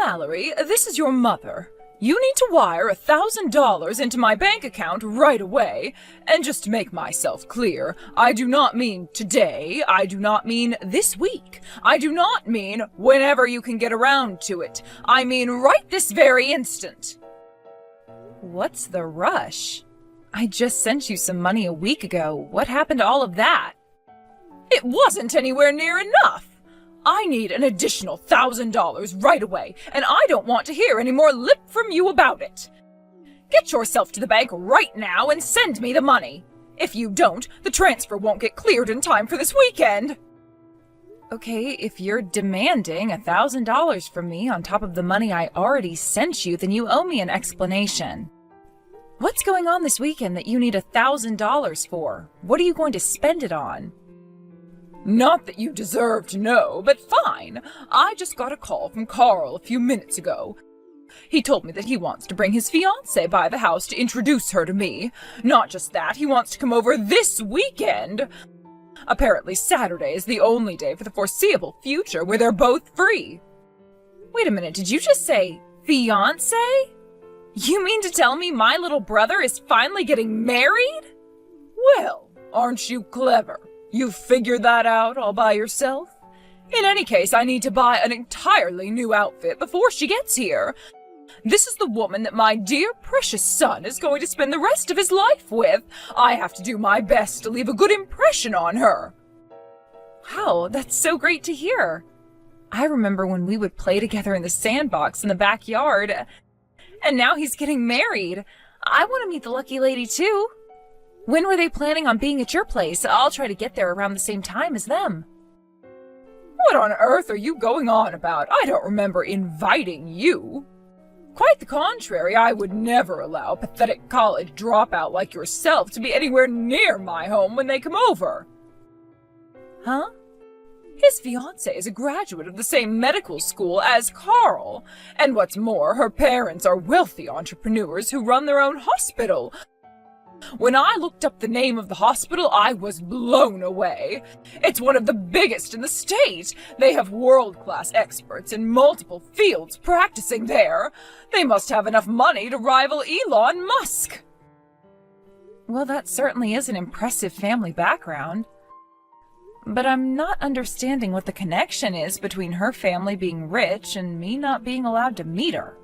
Mallory, this is your mother. You need to wire $1,000 into my bank account right away. And just to make myself clear, I do not mean today. I do not mean this week. I do not mean whenever you can get around to it. I mean right this very instant. What's the rush? I just sent you some money a week ago. What happened to all of that? It wasn't anywhere near enough. I need an additional $1,000 right away, and I don't want to hear any more lip from you about it. Get yourself to the bank right now and send me the money. If you don't, the transfer won't get cleared in time for this weekend. Okay, if you're demanding $1,000 from me on top of the money I already sent you, then you owe me an explanation. What's going on this weekend that you need $1,000 for? What are you going to spend it on? Not that you deserve to know, but fine. I just got a call from Carl a few minutes ago. He told me that he wants to bring his fiancée by the house to introduce her to me. Not just that, he wants to come over this weekend. Apparently Saturday is the only day for the foreseeable future where they're both free. Wait a minute, did you just say fiancé? You mean to tell me my little brother is finally getting married? Well, aren't you clever? You figured that out all by yourself? In any case, I need to buy an entirely new outfit before she gets here. This is the woman that my dear precious son is going to spend the rest of his life with. I have to do my best to leave a good impression on her. Wow, that's so great to hear. I remember when we would play together in the sandbox in the backyard. And now he's getting married. I want to meet the lucky lady too. When were they planning on being at your place? I'll try to get there around the same time as them. What on earth are you going on about? I don't remember inviting you. Quite the contrary, I would never allow a pathetic college dropout like yourself to be anywhere near my home when they come over. Huh? His fiancée is a graduate of the same medical school as Carl. And what's more, her parents are wealthy entrepreneurs who run their own hospital. When I looked up the name of the hospital, I was blown away. It's one of the biggest in the state. They have world-class experts in multiple fields practicing there. They must have enough money to rival Elon Musk. Well, that certainly is an impressive family background. But I'm not understanding what the connection is between her family being rich and me not being allowed to meet her.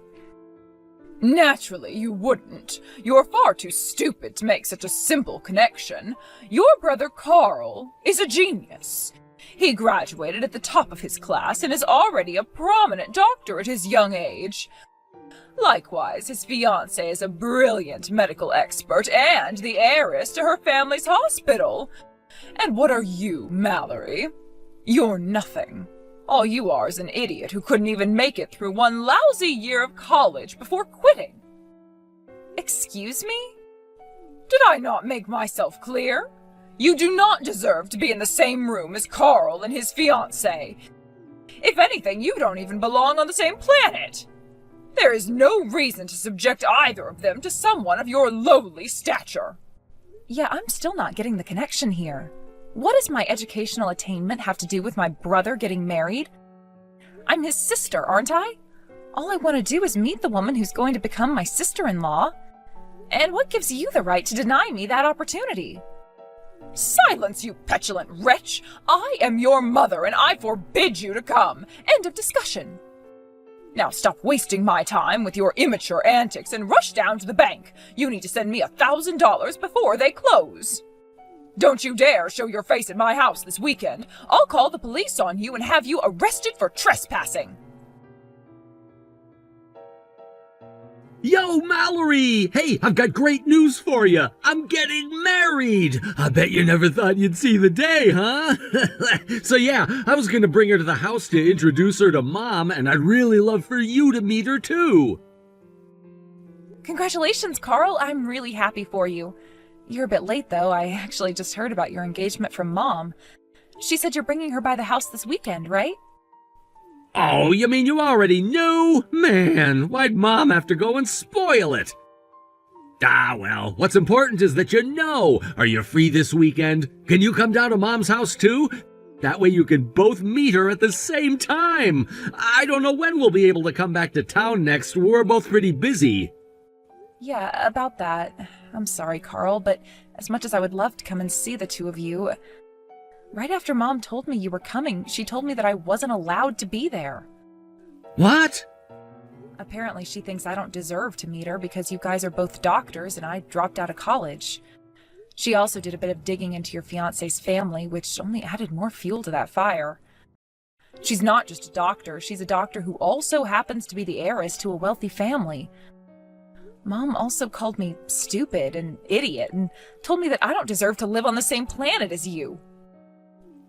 Naturally, you wouldn't. You're far too stupid to make such a simple connection. Your brother Carl is a genius. He graduated at the top of his class and is already a prominent doctor at his young age. Likewise, his fiancée is a brilliant medical expert and the heiress to her family's hospital. And what are you, Mallory? You're nothing. All you are is an idiot who couldn't even make it through one lousy year of college before quitting. Excuse me? Did I not make myself clear? You do not deserve to be in the same room as Carl and his fiancée. If anything, you don't even belong on the same planet. There is no reason to subject either of them to someone of your lowly stature. Yeah, I'm still not getting the connection here. What does my educational attainment have to do with my brother getting married? I'm his sister, aren't I? All I want to do is meet the woman who's going to become my sister-in-law. And what gives you the right to deny me that opportunity? Silence, you petulant wretch! I am your mother, and I forbid you to come. End of discussion. Now stop wasting my time with your immature antics and rush down to the bank. You need to send me $1,000 before they close. Don't you dare show your face at my house this weekend. I'll call the police on you and have you arrested for trespassing. Yo, Mallory! Hey, I've got great news for you. I'm getting married. I bet you never thought you'd see the day, huh? So yeah, I was gonna bring her to the house to introduce her to Mom, and I'd really love for you to meet her too. Congratulations, Carl. I'm really happy for you. You're a bit late, though. I actually just heard about your engagement from Mom. She said you're bringing her by the house this weekend, right? Oh, you mean you already knew? Man, why'd Mom have to go and spoil it? Ah, well, what's important is that you know. Are you free this weekend? Can you come down to Mom's house too? That way you can both meet her at the same time. I don't know when we'll be able to come back to town next. We're both pretty busy. Yeah, about that. I'm sorry, Carl, but as much as I would love to come and see the two of you, right after Mom told me you were coming, she told me that I wasn't allowed to be there. What? Apparently she thinks I don't deserve to meet her because you guys are both doctors and I dropped out of college. She also did a bit of digging into your fiancé's family, which only added more fuel to that fire. She's not just a doctor, she's a doctor who also happens to be the heiress to a wealthy family. Mom also called me stupid and idiot and told me that I don't deserve to live on the same planet as you.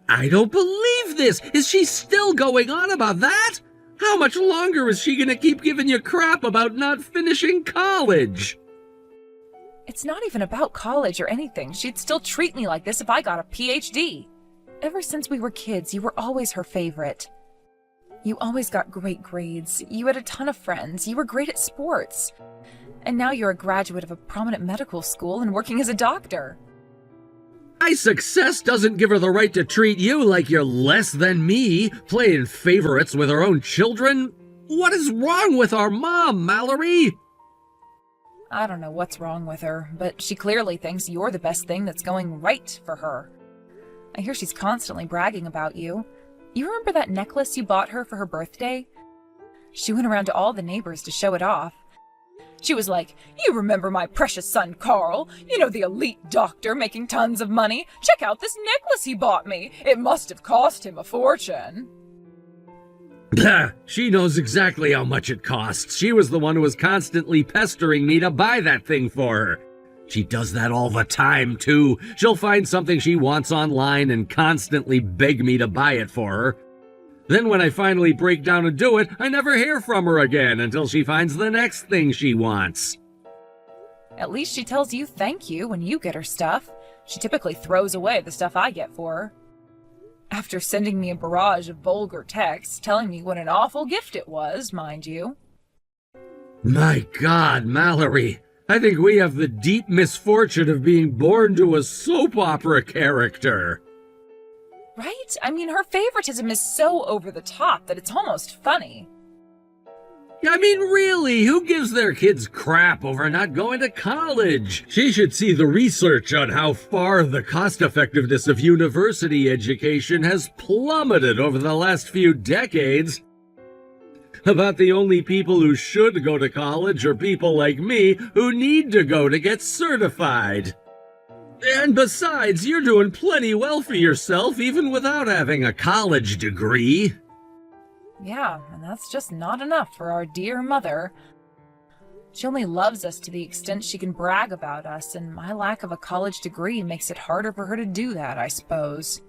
I don't believe this! Is she still going on about that? How much longer is she gonna keep giving you crap about not finishing college? It's not even about college or anything. She'd still treat me like this if I got a PhD. Ever since we were kids, you were always her favorite. You always got great grades, you had a ton of friends, you were great at sports. And now you're a graduate of a prominent medical school and working as a doctor. My success doesn't give her the right to treat you like you're less than me, playing favorites with her own children. What is wrong with our mom, Mallory? I don't know what's wrong with her, but she clearly thinks you're the best thing that's going right for her. I hear she's constantly bragging about you. You remember that necklace you bought her for her birthday? She went around to all the neighbors to show it off. She was like, "You remember my precious son Carl? You know, the elite doctor making tons of money? Check out this necklace he bought me. It must have cost him a fortune." She knows exactly how much it costs. She was the one who was constantly pestering me to buy that thing for her. She does that all the time, too. She'll find something she wants online and constantly beg me to buy it for her. Then when I finally break down and do it, I never hear from her again until she finds the next thing she wants. At least she tells you thank you when you get her stuff. She typically throws away the stuff I get for her. After sending me a barrage of vulgar texts telling me what an awful gift it was, mind you. My God, Mallory, I think we have the deep misfortune of being born to a soap opera character. Right? I mean, her favoritism is so over the top that it's almost funny. I mean, really, who gives their kids crap over not going to college? She should see the research on how far the cost-effectiveness of university education has plummeted over the last few decades. About the only people who should go to college are people like me who need to go to get certified. And besides, you're doing plenty well for yourself even without having a college degree. Yeah, and that's just not enough for our dear mother. She only loves us to the extent she can brag about us, and my lack of a college degree makes it harder for her to do that, I suppose.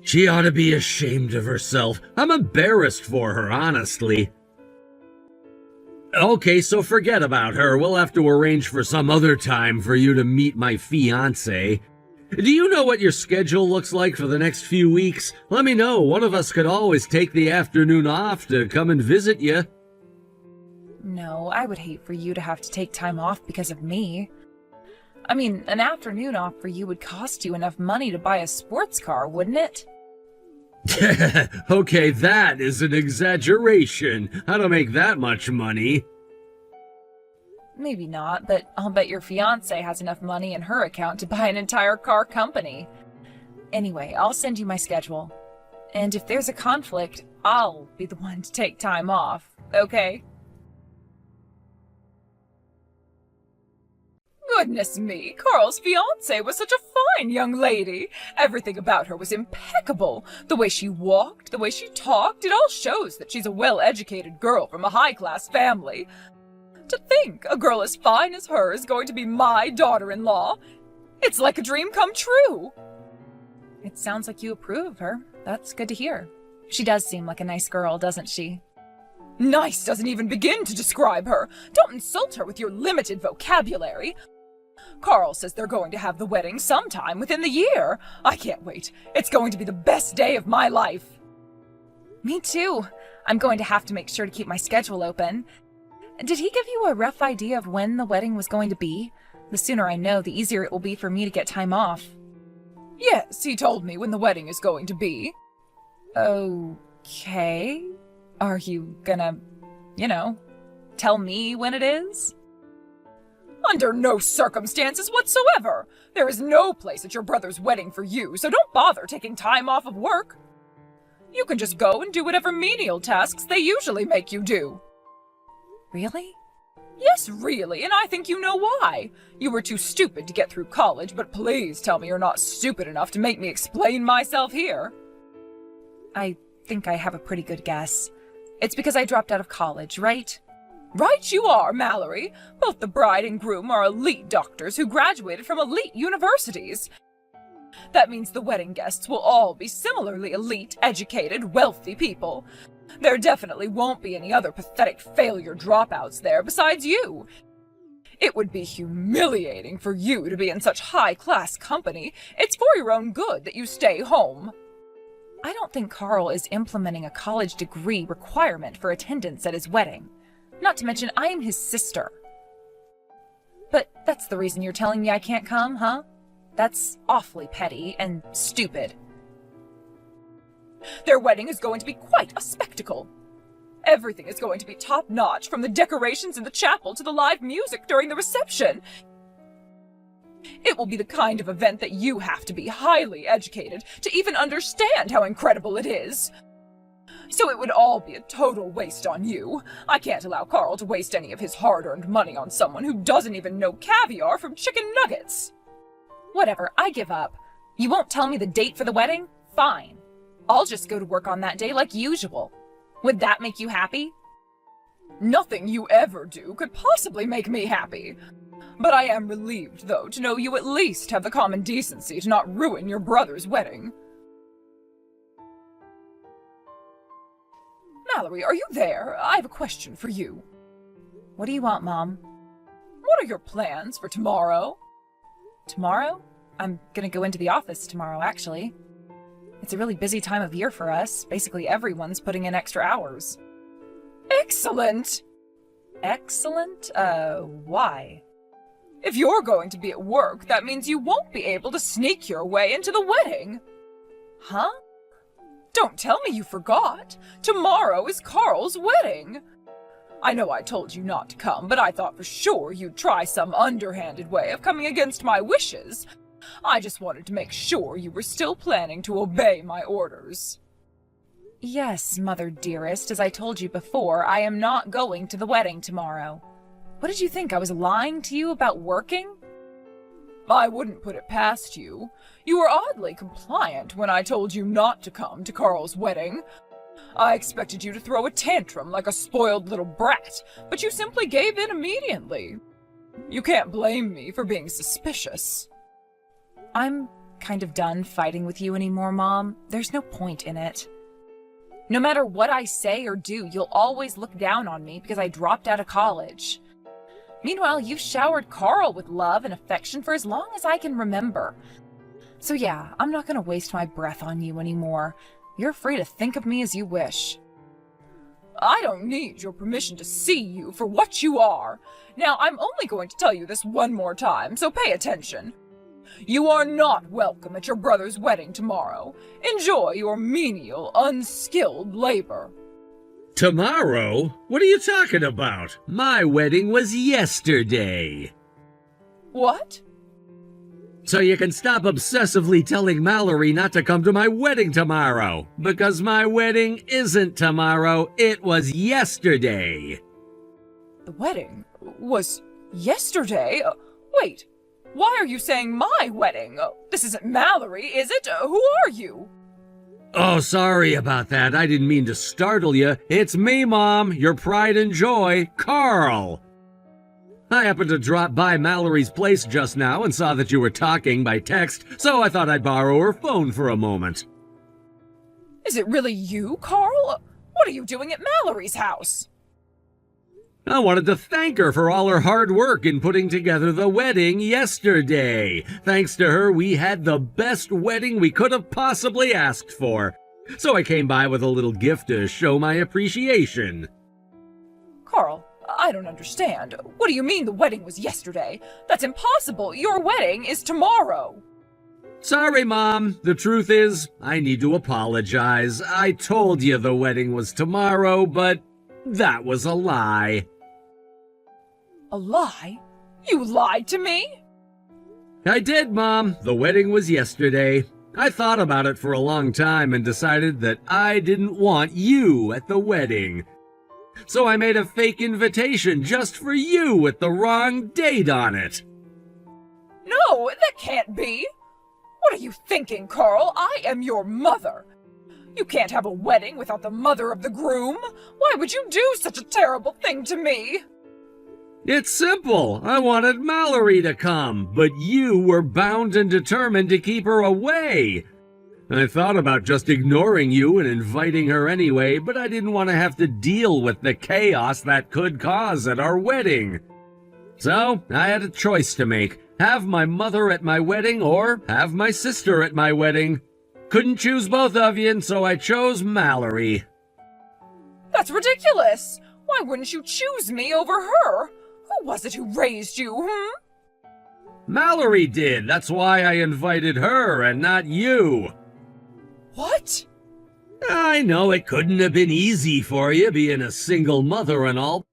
She ought to be ashamed of herself. I'm embarrassed for her, honestly. Okay, so forget about her. We'll have to arrange for some other time for you to meet my fiancé. Do you know what your schedule looks like for the next few weeks? Let me know. One of us could always take the afternoon off to come and visit you. No, I would hate for you to have to take time off because of me. I mean, an afternoon off for you would cost you enough money to buy a sports car, wouldn't it? Okay, that is an exaggeration. I don't make that much money. Maybe not, but I'll bet your fiancé has enough money in her account to buy an entire car company. Anyway, I'll send you my schedule. And if there's a conflict, I'll be the one to take time off, okay? Goodness me, Carl's fiancée was such a fine young lady. Everything about her was impeccable. The way she walked, the way she talked, it all shows that she's a well-educated girl from a high-class family. To think a girl as fine as her is going to be my daughter-in-law. It's like a dream come true. It sounds like you approve of her. That's good to hear. She does seem like a nice girl, doesn't she? Nice doesn't even begin to describe her. Don't insult her with your limited vocabulary. Carl says they're going to have the wedding sometime within the year. I can't wait. It's going to be the best day of my life. Me too. I'm going to have to make sure to keep my schedule open. Did he give you a rough idea of when the wedding was going to be? The sooner I know, the easier it will be for me to get time off. Yes, he told me when the wedding is going to be. Okay. Are you gonna, tell me when it is? Under no circumstances whatsoever. There is no place at your brother's wedding for you, so don't bother taking time off of work. You can just go and do whatever menial tasks they usually make you do. Really? Yes, really, and I think you know why. You were too stupid to get through college, but please tell me you're not stupid enough to make me explain myself here. I think I have a pretty good guess. It's because I dropped out of college, right? Right you are, Mallory. Both the bride and groom are elite doctors who graduated from elite universities. That means the wedding guests will all be similarly elite, educated, wealthy people. There definitely won't be any other pathetic failure dropouts there besides you. It would be humiliating for you to be in such high-class company. It's for your own good that you stay home. I don't think Carl is implementing a college degree requirement for attendance at his wedding. Not to mention, I am his sister. But that's the reason you're telling me I can't come, huh? That's awfully petty and stupid. Their wedding is going to be quite a spectacle. Everything is going to be top-notch, from the decorations in the chapel to the live music during the reception. It will be the kind of event that you have to be highly educated to even understand how incredible it is. So it would all be a total waste on you. I can't allow Carl to waste any of his hard-earned money on someone who doesn't even know caviar from chicken nuggets. Whatever, I give up. You won't tell me the date for the wedding? Fine. I'll just go to work on that day like usual. Would that make you happy? Nothing you ever do could possibly make me happy. But I am relieved, though, to know you at least have the common decency to not ruin your brother's wedding. Mallory, are you there? I have a question for you. What do you want, Mom? What are your plans for tomorrow? Tomorrow? I'm gonna go into the office tomorrow, actually. It's a really busy time of year for us. Basically, everyone's putting in extra hours. Excellent! Excellent? Why? If you're going to be at work, that means you won't be able to sneak your way into the wedding. Huh? Don't tell me you forgot. Tomorrow is Carl's wedding. I know I told you not to come, but I thought for sure you'd try some underhanded way of coming against my wishes. I just wanted to make sure you were still planning to obey my orders. Yes, Mother dearest, as I told you before, I am not going to the wedding tomorrow. What did you think, I was lying to you about working? I wouldn't put it past you. You were oddly compliant when I told you not to come to Carl's wedding. I expected you to throw a tantrum like a spoiled little brat, but you simply gave in immediately. You can't blame me for being suspicious. I'm kind of done fighting with you anymore, Mom. There's no point in it. No matter what I say or do, you'll always look down on me because I dropped out of college. Meanwhile, you've showered Carl with love and affection for as long as I can remember. So yeah, I'm not going to waste my breath on you anymore. You're free to think of me as you wish. I don't need your permission to see you for what you are. Now, I'm only going to tell you this one more time, so pay attention. You are not welcome at your brother's wedding tomorrow. Enjoy your menial, unskilled labor. Tomorrow? What are you talking about? My wedding was yesterday. What? So you can stop obsessively telling Mallory not to come to my wedding tomorrow, because my wedding isn't tomorrow, it was yesterday. The wedding was yesterday? Wait, why are you saying my wedding? This isn't Mallory, is it? Who are you? Oh, sorry about that. I didn't mean to startle you. It's me, Mom, your pride and joy, Carl. I happened to drop by Mallory's place just now and saw that you were talking by text, so I thought I'd borrow her phone for a moment. Is it really you, Carl? What are you doing at Mallory's house? I wanted to thank her for all her hard work in putting together the wedding yesterday. Thanks to her, we had the best wedding we could have possibly asked for. So I came by with a little gift to show my appreciation. Carl, I don't understand. What do you mean the wedding was yesterday? That's impossible. Your wedding is tomorrow. Sorry, Mom. The truth is, I need to apologize. I told you the wedding was tomorrow, but that was a lie. A lie? You lied to me? I did, Mom. The wedding was yesterday. I thought about it for a long time and decided that I didn't want you at the wedding. So I made a fake invitation just for you with the wrong date on it. No, that can't be. What are you thinking, Carl? I am your mother. You can't have a wedding without the mother of the groom. Why would you do such a terrible thing to me? It's simple. I wanted Mallory to come, but you were bound and determined to keep her away. I thought about just ignoring you and inviting her anyway, but I didn't want to have to deal with the chaos that could cause at our wedding. So, I had a choice to make. Have my mother at my wedding or have my sister at my wedding. Couldn't choose both of you, and so I chose Mallory. That's ridiculous. Why wouldn't you choose me over her? Who was it who raised you, Mallory did. That's why I invited her and not you. What? I know it couldn't have been easy for you being a single mother and all.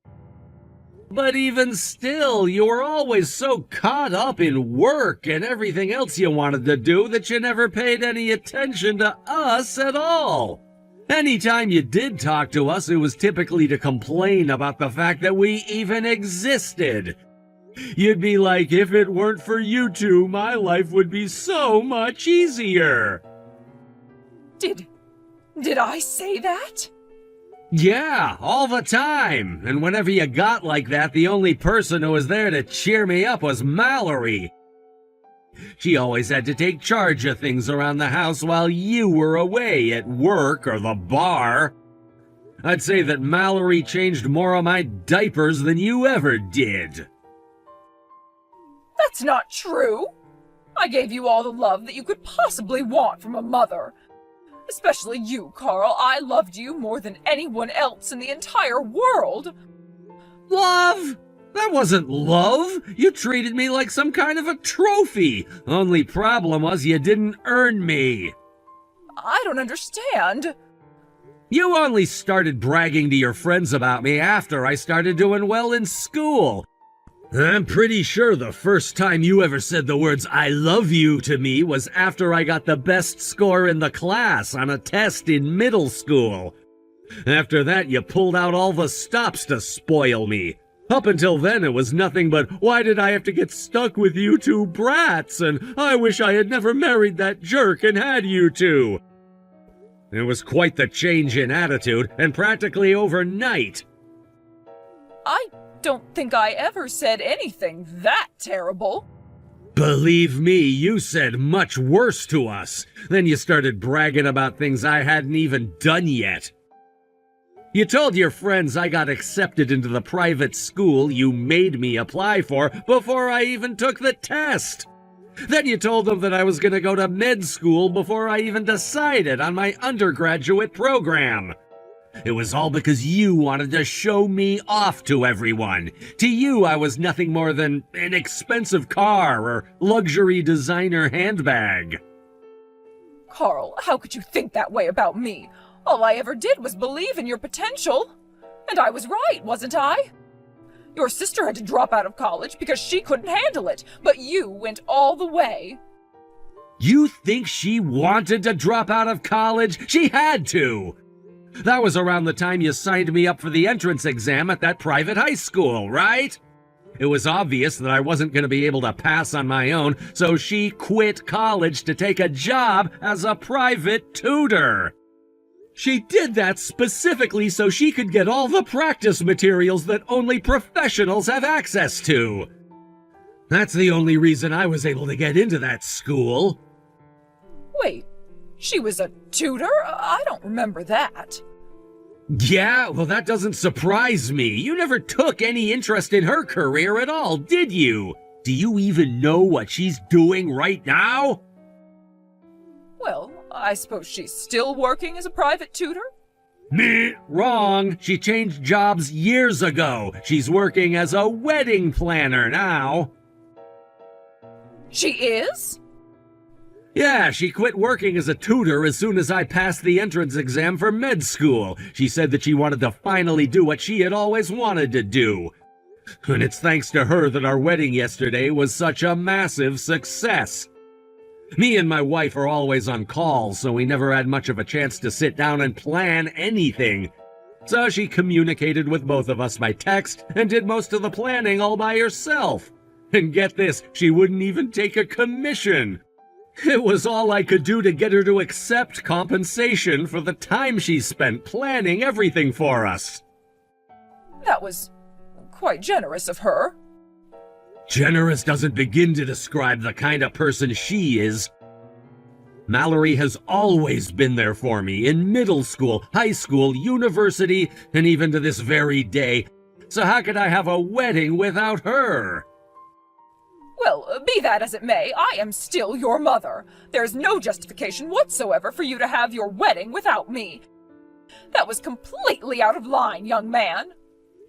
But even still, you were always so caught up in work and everything else you wanted to do that you never paid any attention to us at all. Anytime you did talk to us, it was typically to complain about the fact that we even existed. You'd be like, if it weren't for you two, my life would be so much easier. Did I say that? Yeah, all the time. And whenever you got like that, the only person who was there to cheer me up was Mallory. She always had to take charge of things around the house while you were away at work or the bar. I'd say that Mallory changed more of my diapers than you ever did. That's not true. I gave you all the love that you could possibly want from a mother. Especially you, Carl. I loved you more than anyone else in the entire world. Love? That wasn't love. You treated me like some kind of a trophy. Only problem was you didn't earn me. I don't understand. You only started bragging to your friends about me after I started doing well in school. I'm pretty sure the first time you ever said the words "I love you" to me was after I got the best score in the class on a test in middle school. After that, you pulled out all the stops to spoil me. Up until then, it was nothing but, why did I have to get stuck with you two brats? And I wish I had never married that jerk and had you two. It was quite the change in attitude, and practically overnight. I don't think I ever said anything that terrible. Believe me, you said much worse to us. Then you started bragging about things I hadn't even done yet. You told your friends I got accepted into the private school you made me apply for before I even took the test. Then you told them that I was going to go to med school before I even decided on my undergraduate program. It was all because you wanted to show me off to everyone. To you, I was nothing more than an expensive car or luxury designer handbag. Carl, how could you think that way about me? All I ever did was believe in your potential. And I was right, wasn't I? Your sister had to drop out of college because she couldn't handle it, but you went all the way. You think she wanted to drop out of college? She had to! That was around the time you signed me up for the entrance exam at that private high school, right? It was obvious that I wasn't going to be able to pass on my own, so she quit college to take a job as a private tutor. She did that specifically so she could get all the practice materials that only professionals have access to. That's the only reason I was able to get into that school. Wait, she was a tutor? I don't remember that. Yeah, well, that doesn't surprise me. You never took any interest in her career at all, did you? Do you even know what she's doing right now? Well, I suppose she's still working as a private tutor? Meh, wrong. She changed jobs years ago. She's working as a wedding planner now. She is? Yeah, she quit working as a tutor as soon as I passed the entrance exam for med school. She said that she wanted to finally do what she had always wanted to do. And it's thanks to her that our wedding yesterday was such a massive success. Me and my wife are always on call, so we never had much of a chance to sit down and plan anything. So she communicated with both of us by text and did most of the planning all by herself. And get this, she wouldn't even take a commission. It was all I could do to get her to accept compensation for the time she spent planning everything for us. That was quite generous of her. Generous doesn't begin to describe the kind of person she is. Mallory has always been there for me in middle school, high school, university, and even to this very day. So how could I have a wedding without her? Well, be that as it may, I am still your mother. There's no justification whatsoever for you to have your wedding without me. That was completely out of line, young man.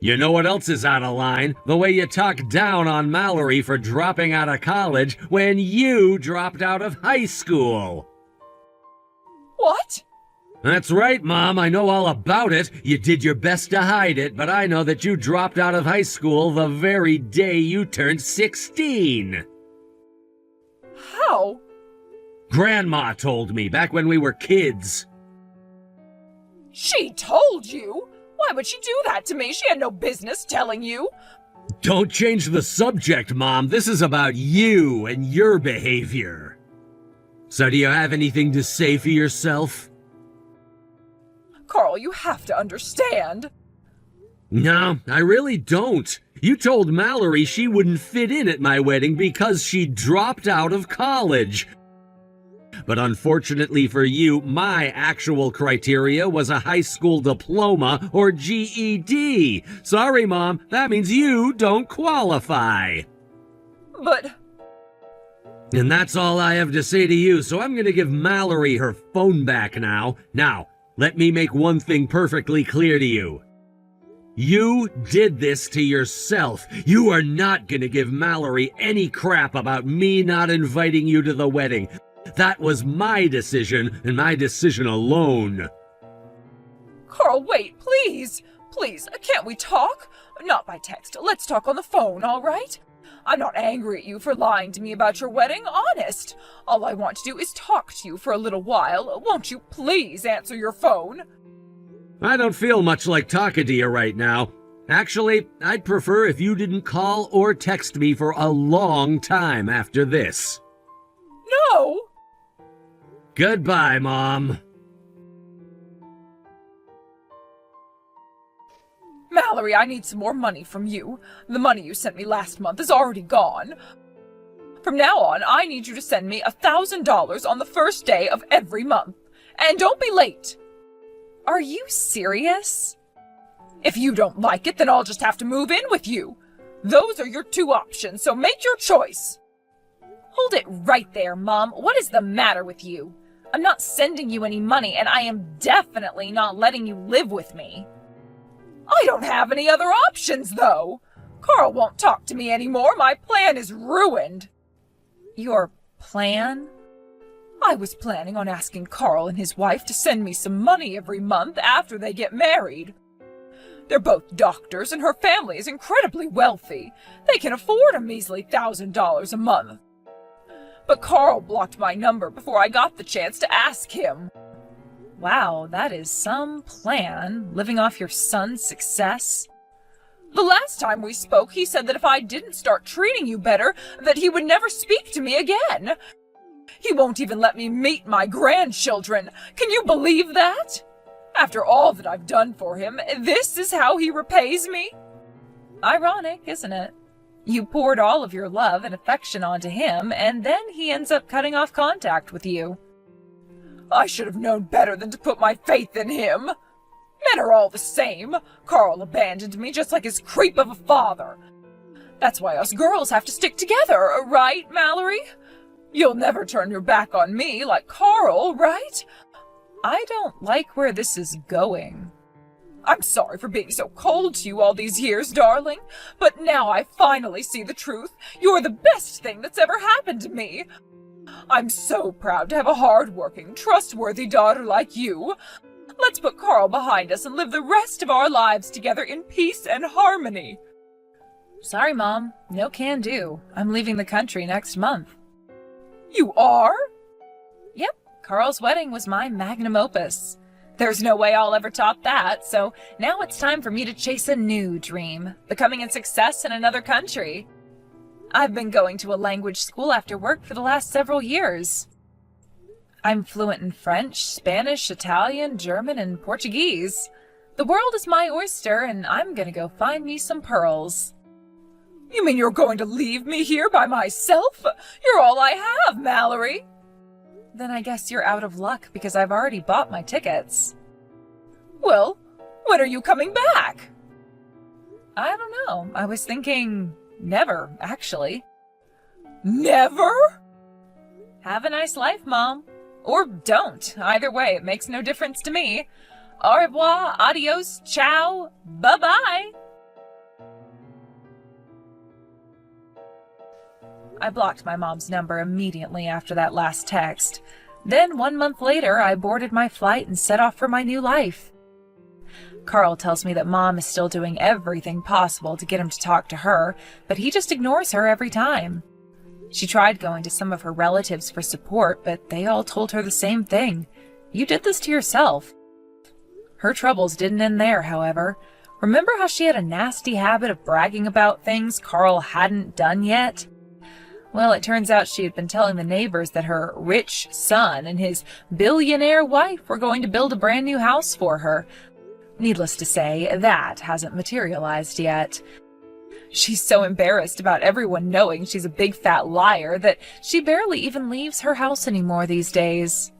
You know what else is out of line? The way you talk down on Mallory for dropping out of college when you dropped out of high school. What? That's right, Mom. I know all about it. You did your best to hide it, but I know that you dropped out of high school the very day you turned 16. How? Grandma told me back when we were kids. She told you? Why would she do that to me? She had no business telling you. Don't change the subject, Mom. This is about you and your behavior. So do you have anything to say for yourself? Carl, you have to understand. No, I really don't. You told Mallory she wouldn't fit in at my wedding because she dropped out of college. But unfortunately for you, my actual criteria was a high school diploma or GED. Sorry, Mom, that means you don't qualify. But... And that's all I have to say to you, so I'm gonna give Mallory her phone back now. Now, let me make one thing perfectly clear to you. You did this to yourself. You are not gonna give Mallory any crap about me not inviting you to the wedding. That was my decision, and my decision alone. Carl, wait, please. Please, can't we talk? Not by text. Let's talk on the phone, all right? I'm not angry at you for lying to me about your wedding, honest. All I want to do is talk to you for a little while. Won't you please answer your phone? I don't feel much like talking to you right now. Actually, I'd prefer if you didn't call or text me for a long time after this. No! Goodbye, Mom. Mallory, I need some more money from you. The money you sent me last month is already gone. From now on, I need you to send me $1,000 on the first day of every month. And don't be late. Are you serious? If you don't like it, then I'll just have to move in with you. Those are your two options, so make your choice. Hold it right there, Mom. What is the matter with you? I'm not sending you any money, and I am definitely not letting you live with me. I don't have any other options, though. Carl won't talk to me anymore. My plan is ruined. Your plan? I was planning on asking Carl and his wife to send me some money every month after they get married. They're both doctors, and her family is incredibly wealthy. They can afford a measly $1,000 a month. But Carl blocked my number before I got the chance to ask him. Wow, that is some plan, living off your son's success. The last time we spoke, he said that if I didn't start treating you better, that he would never speak to me again. He won't even let me meet my grandchildren. Can you believe that? After all that I've done for him, this is how he repays me? Ironic, isn't it? You poured all of your love and affection onto him, and then he ends up cutting off contact with you. I should have known better than to put my faith in him. Men are all the same. Carl abandoned me just like his creep of a father. That's why us girls have to stick together, right, Mallory? You'll never turn your back on me like Carl, right? I don't like where this is going. I'm sorry for being so cold to you all these years, darling, but now I finally see the truth. You're the best thing that's ever happened to me. I'm so proud to have a hard-working, trustworthy daughter like you. Let's put Carl behind us and live the rest of our lives together in peace and harmony. Sorry, Mom. No can do. I'm leaving the country next month. You are? Yep. Carl's wedding was my magnum opus. There's no way I'll ever top that, so now it's time for me to chase a new dream, becoming a success in another country. I've been going to a language school after work for the last several years. I'm fluent in French, Spanish, Italian, German, and Portuguese. The world is my oyster, and I'm gonna go find me some pearls. You mean you're going to leave me here by myself? You're all I have, Mallory. Then I guess you're out of luck because I've already bought my tickets. Well, when are you coming back? I don't know. I was thinking never, actually. Never? Have a nice life, Mom. Or don't. Either way, it makes no difference to me. Au revoir, adios, ciao, bye-bye. I blocked my mom's number immediately after that last text. Then 1 month later, I boarded my flight and set off for my new life. Carl tells me that Mom is still doing everything possible to get him to talk to her, but he just ignores her every time. She tried going to some of her relatives for support, but they all told her the same thing. You did this to yourself. Her troubles didn't end there, however. Remember how she had a nasty habit of bragging about things Carl hadn't done yet? Well, it turns out she had been telling the neighbors that her rich son and his billionaire wife were going to build a brand new house for her. Needless to say, that hasn't materialized yet. She's so embarrassed about everyone knowing she's a big fat liar that she barely even leaves her house anymore these days.